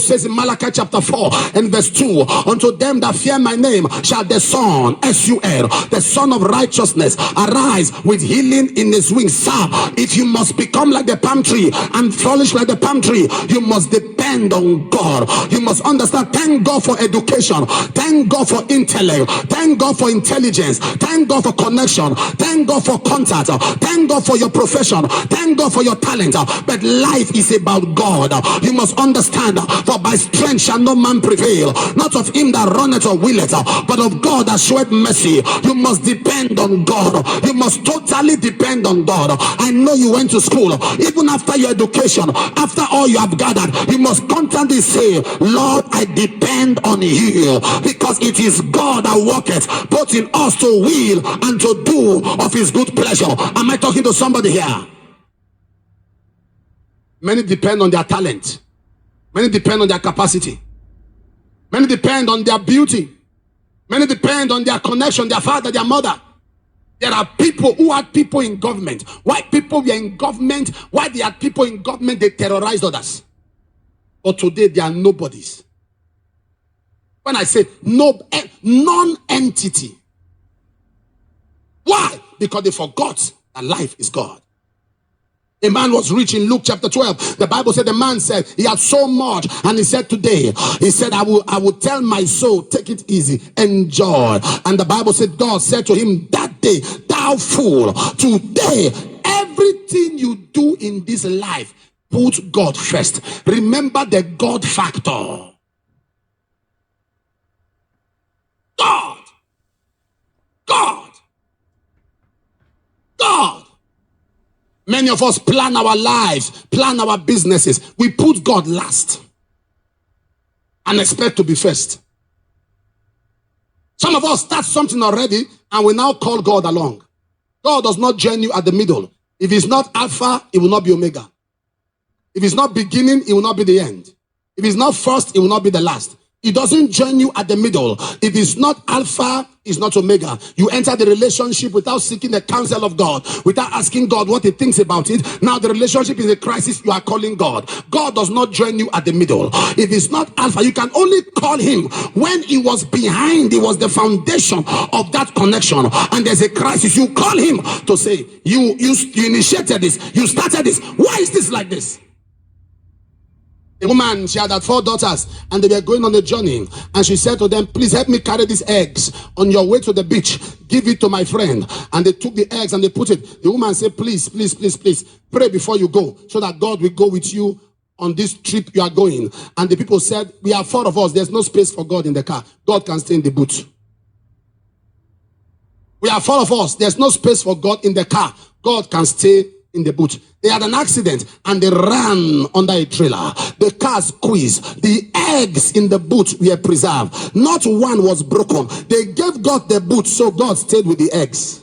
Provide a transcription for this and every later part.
says in Malachi chapter 4 and verse 2, unto them that fear my name shall the Son, S-U-L, the Son of righteousness, arise with healing in his wings. Sir, if you must become like the palm tree and flourish like the palm tree, you must depend on God. You must understand. Thank God for education. Thank God for intellect. Thank God for intelligence. Thank God for connection. Thank God for contact. Thank God for your profession. Thank God for your talent. But life is about God. You must understand, for by strength shall no man prevail, not of him that runneth or willeth, but of God that showeth mercy. You must depend on God. You must totally depend on God. I know you went to school. Even after your education, after all you have gathered, you must constantly say, Lord, I depend on you, because it is God that worketh both in us to will and to do of his good pleasure. Am I talking to somebody here? Many depend on their talent. Many depend on their capacity. Many depend on their beauty. Many depend on their connection, their father, their mother. There are people who had people in government. Why people were in government? Why they had people in government? They terrorized others. But today they are nobodies. When I say no, non-entity. Why? Because they forgot that life is God. A man was rich in Luke chapter 12. The Bible said the man said he had so much, and he said today, he said, I will tell my soul, take it easy, enjoy. And the Bible said God said to him that day, thou fool, today everything you do in this life, put God first. Remember the God factor. God. God. God. Many of us plan our lives, plan our businesses. We put God last and expect to be first. Some of us start something already and we now call God along. God does not join you at the middle. If it's not Alpha, it will not be Omega. If it's not beginning, it will not be the end. If it's not first, it will not be the last. It doesn't join you at the middle. If it's not Alpha, it's not Omega. You enter the relationship without seeking the counsel of God, without asking God what he thinks about it. Now the relationship is a crisis. You are calling God. God does not join you at the middle. If it's not Alpha, you can only call him when he was behind. He was the foundation of that connection. And there's a crisis. You call him to say, you initiated this. You started this. Why is this like this? A woman, she had 4 daughters and they were going on a journey, and she said to them, please help me carry these eggs on your way to the beach. Give it to my friend. And they took the eggs and they put it. The woman said, please, please, please, please pray before you go, so that God will go with you on this trip you are going. And the people said, we are 4 of us. There's no space for God in the car. God can stay in the boot. We are 4 of us. There's no space for God in the car. God can stay in the boot. They had an accident and they ran under a trailer. The car squeezed. The eggs in the boot were preserved. Not one was broken. They gave God the boot, so God stayed with the eggs.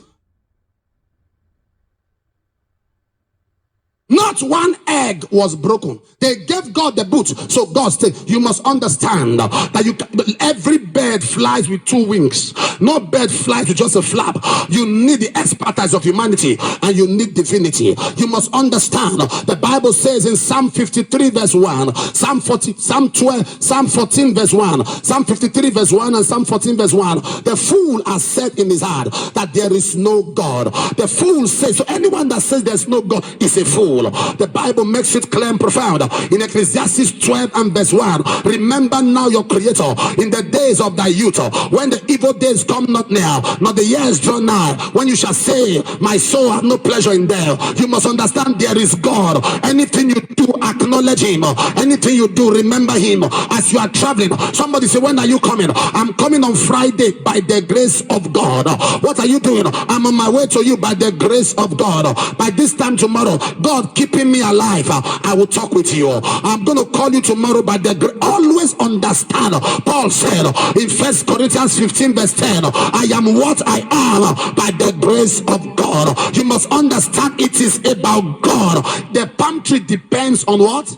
Not one egg was broken. They gave God the boot, so God stayed. You must understand that every bird flies with 2 wings. No bird flies with just a flap. You need the expertise of humanity and you need divinity. You must understand. The Bible says in Psalm 53 verse 1, Psalm 12, Psalm 14 verse 1, Psalm 53 verse 1 and Psalm 14 verse 1. The fool has said in his heart that there is no God. The fool says, so anyone that says there's no God is a fool. The Bible makes it clear and profound in Ecclesiastes 12 and verse 1. Remember now your Creator in the days of thy youth, when the evil days come not near, nor the years draw nigh, when you shall say, my soul hath no pleasure in death. You must understand there is God. Anything you do, acknowledge him. Anything you do, remember him. As you are traveling, somebody say, when are you coming? I'm coming on Friday by the grace of God. What are you doing? I'm on my way to you by the grace of God. By this time tomorrow, God keeping me alive, I will talk with you. I'm going to call you tomorrow by the grace. Always understand. Paul said in 1 Corinthians 15 verse 10, I am what I am by the grace of God. You must understand it is about God. The palm tree depends on what?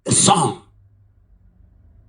The sun.